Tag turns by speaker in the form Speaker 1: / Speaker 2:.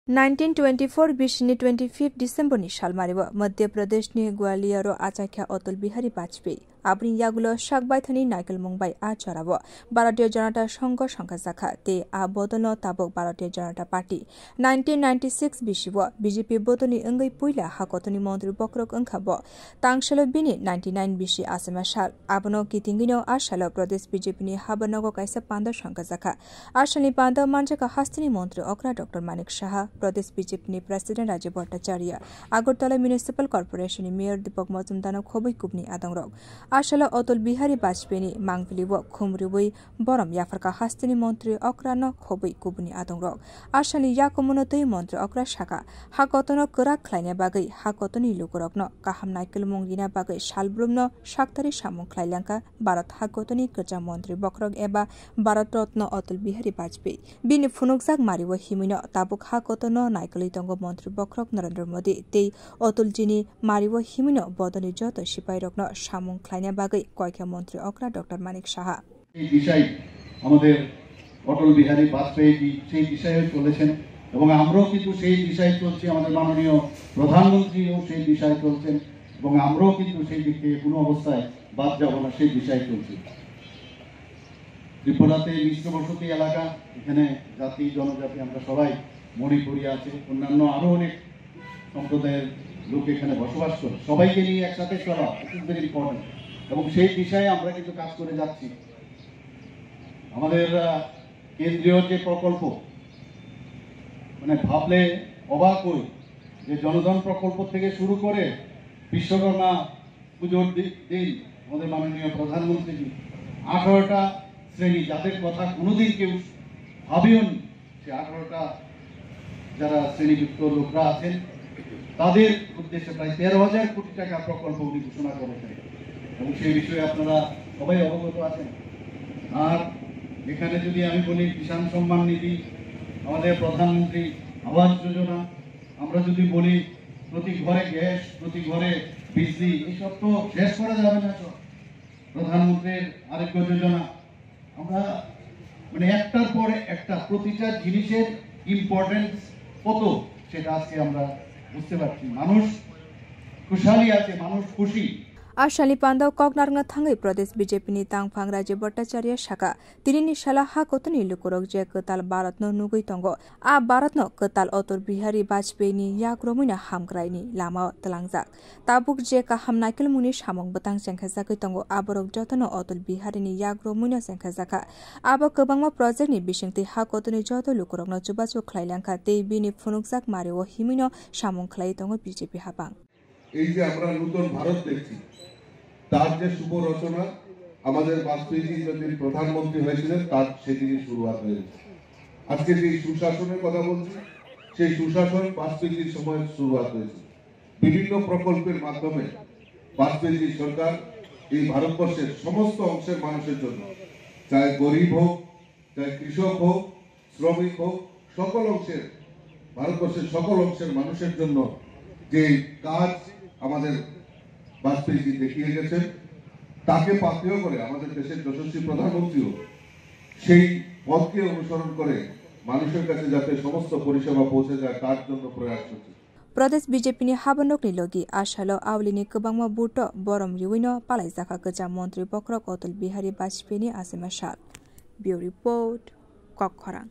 Speaker 1: 1924 बिसनि 25 डिसेम्बरनि सालमारिव मध्य प्रदेशनि ग्वालियर आचाख्या अटल बिहारी वाजपेयी आब्रिं यागुलो शाकबायथनि नाइकेल मुंबाई आचराव भारतीय जनता संघ संघाजाखा ते आ बदल ताबक भारतीय जनता पार्टी 1996 बिसिव बीजेपी बदलनि अंगै पुइला हाकतनि मंत्री बक्रक अंखाब तांगशल बिनि 99 बिसि आसेमा साल आबनो कितिंगिनो आशाल प्रदेश बीजेपीनि हाबनगो काइसा पांद संघाजाखा आशालनि पांद मानजाका हास्तिनि मंत्री अक्रा डॉक्टर मानिक शाह प्रदेश बीजेपीनि प्रेसिडेंट राजीव भट्टाचार्य आगरतला म्युनिसिपल कर्पोरेशननि मेयर दीपक मजुमदार खोबै कुबनि आदंरक आशाल अटल बिहारी वाजपेयीनि मांगलिव खुमरुबै बरम याफरका हास्तिनि मंत्री अक्रान खोबै कुबनि आदंरक आशालनि याकमुनतै मंत्री अक्रा शाखा हाकतन कराक ख्लायनाय बागै हाकतनि लुकरकन काहाम नाइकेल मंगिना बागै सालब्रुमन साक्तारि सामुं ख्लायलांका भारत हाकतनि गोजा मंत्री बक्रक एबा भारत रत्न अटल बिहारी वाजपेयी बिनि फुनुकजाक मारिव हिमिन ताबुक हाकतन नाइकेल तंग मंत्री बक्रक नरेंद्र मोदी ते अटलजीनि मारिव हिमिन बदनि जत सिपाही रत्न सामुं ख्लायनाय बागै कयखा मंत्री अक्रा डॉक्टर मानिक शाह
Speaker 2: এই বিষয় আমাদের অটল বিহারী বাজপেয়ী সেই বিষয়ে চলেছেন এবং আমরাও কিন্তু সেই বিষয়ে চলছি আমাদের মাননীয় প্রধানমন্ত্রীও সেই বিষয়ে চলছেন এবং আমরাও কিন্তু সেই দিক থেকে কোনো অবস্থায় বাদ যাব না সেই বিষয়ে চলছি ত্রিপুরাতে মিশ্র বসতি এলাকা এখানে জাতি জনজাতি আমরা সবাই মণিপুরি আছে অন্যান্য আরো অনেক সম্প্রদায়ের লোক এখানে বসবাস করে সবাইকে নিয়ে একসাথে চলা ইট ইজ ভেরি ইম্পর্টেন্ট এবং সেই বিষয়ে আমরা কিন্তু কাজ করে যাচ্ছি আমাদের কেন্দ্রীয় যে প্রকল্প মানে ভাবলে অবাক হই যে জনধন প্রকল্প থেকে শুরু করে বিশ্বকর্মা পুজোর দিন আমাদের মাননীয় প্রধানমন্ত্রী 18টা শ্রেণী যাদের কথা কোনোদিন কেউ ভাবেও নি সে 18টা যারা শ্রেণীযুক্ত লোকরা আছেন তাদের উদ্দেশ্যে প্রায় 13,000 কোটি টাকা প্রকল্প উনি ঘোষণা করেছেন এবং সেই বিষয়ে আপনারা সবাই অবগত আছেন আর এখানে যদি আমি বলি কিষাণ সম্মান নিধি আমাদের প্রধানমন্ত্রী আবাস যোজনা আমরা যদি বলি প্রতি ঘরে গ্যাস প্রতি ঘরে বিজলি এইসব তো শেষ করা যাবে না তো প্রধানমন্ত্রীর আরোগ্য যোজনা আমরা মানে একটার পরে একটা প্রতিটা জিনিসের ইম্পর্টেন্স কত সেটা আজকে আমরা বুঝতে পারছি মানুষ খুশহালি আছে মানুষ খুশি
Speaker 1: आशालनि पान्दाव कगनारंगा थांगै प्रदेश बीजेपीनि तांगफां राजीव भट्टाचार्य शाखा तिरिनि साला हाकतनि लुकुरक जे कताल भारतन नुगै तंगो आ भारतन कताल अटल बिहारी वाजपेयीनि याग्रमुना हामग्रायनि लामा तलांगजाक ताबुक जे काहाम नाइकेल मुनि सामं बतां सेंखाजाकै तंगो आबरक जतन अटल बिहारीनि याग्रमुना सेंखाजाका आब गोबांमा प्रोजेक्टनि बिसिंथि हाकतनि जत लुकुरकन जुबाजु ख्लायलांखा ते बिनि फुनुकजाक मारिव हिमिन सामं ख्लाय तंगो बीजेपी हाबां
Speaker 3: এই যে আমরা নতুন ভারত দেখছি তার যে শুভ রচনা আমাদের বাজপেয়ী যখন প্রধানমন্ত্রী হয়েছিলেন তার সেদিনই শুরুয়াত হয়েছে আজকে যে সুশাসনের কথা বলছি সেই সুশাসন বাজপেয়ীর সময় শুরুয়াত হয়েছে বিভিন্ন প্রকল্পের মাধ্যমে বাজপেয়ী সরকার এই ভারতবর্ষের সমস্ত অংশের মানুষের জন্য চাই গরিব হোক চাই কৃষক হোক শ্রমিক হোক সকল অংশের ভারতবর্ষের সকল অংশের মানুষের জন্য যে কাজ আমাদের বাজপেয়ী দেখিয়ে গেছেন তাকে পাথেয় করে আমাদের দেশের যশস্বী প্রধানমন্ত্রীও সেই পথকে অনুসরণ করে মানুষের কাছে যাতে সমস্ত পরিষেবা পৌঁছে যায় তার জন্য প্রয়াস করছে
Speaker 1: प्रदेश बीजेपीनि हाबनकनि लगी आशाल आवलिनि गोबांमा बुट बरम रिवैनो पालायजाखा गोजा मंत्री बक्रक अटल बिहारी वाजपेयीनि आसेमा साल ब्युरो रिपोर्ट ककखरां।